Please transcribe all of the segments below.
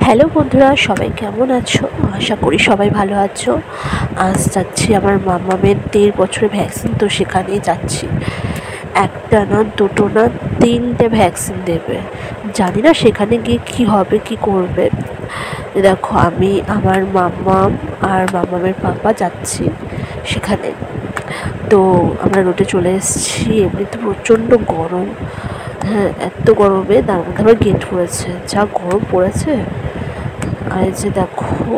Hello বন্ধুরা, সবাই কেমন আছো? আশা করি সবাই ভালো আছো। আজ যাচ্ছি আমার মামামের 1.5 বছরের ভ্যাকসিন, তো সেখানেই যাচ্ছি। একটা না, দুটো না, 3টে ভ্যাকসিন দেবে। জানি না সেখানে গিয়ে কী হবে, কী করবে। দেখো, আমি আমার মাম্মাম আর মাম্মামের পাপা যাচ্ছি সেখানে। তো আমরা রোডে চলে এসেছি। এমনিতে প্রচণ্ড গরম, হ্যাঁ, এত গরমে তার মধ্যে আবার গেট পড়েছে, যা গরম পড়েছে। আর এই যে দেখো,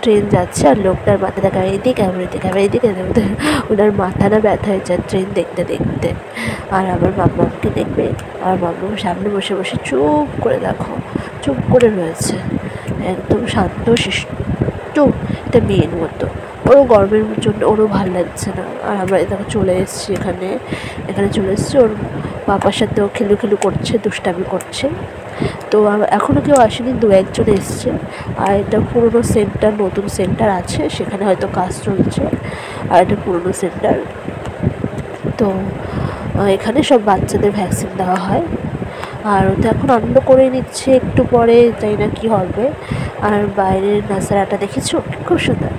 ট্রেন যাচ্ছে আর লোকটার মাথা দেখা এইদিকে আবার এদিকে আবার এইদিকে, ওনার মাথা না ব্যথা হয়ে যায় ট্রেন দেখতে দেখতে। আর আমার মাম্মাকে দেখবে, আর মাম্মাম সামনে বসে বসে চুপ করে, দেখো, চুপ করে রয়েছে, একদম শান্ত শিষ্ট একটা মেয়ের মতো। ওরও গরমের জন্য ওরও ভালো লাগছে না। আর আমরা দেখো চলে এসেছি এখানে চলে এসেছি। ওর পাপার সাথেও খেলু করছে, দুষ্টামি করছে। তো এখনও কেউ আসেনি, 2-1জন এসছে। আর এটা পুরনো সেন্টার, নতুন সেন্টার আছে, সেখানে হয়তো কাজ চলছে। আর এটা পুরনো সেন্টার। তো এখানে সব বাচ্চাদের ভ্যাকসিন দেওয়া হয়। আর ও তো এখন আনন্দ করে নিচ্ছে, একটু পরে জানি না কী হবে। আর বাইরের নাজারাটা দেখেছো, খুব সুন্দর।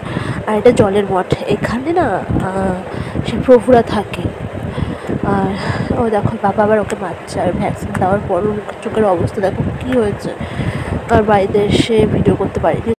আর এটা জলের মঠ, এখানে না সে প্রভুরা থাকে। আর ও দেখো, বাবা আবার ওকে মারছে। আর ভ্যাকসিন দেওয়ার পর চোখের অবস্থা দেখো কী হয়েছে। আর বাড়িতে এসে ভিডিও করতে পারিনি।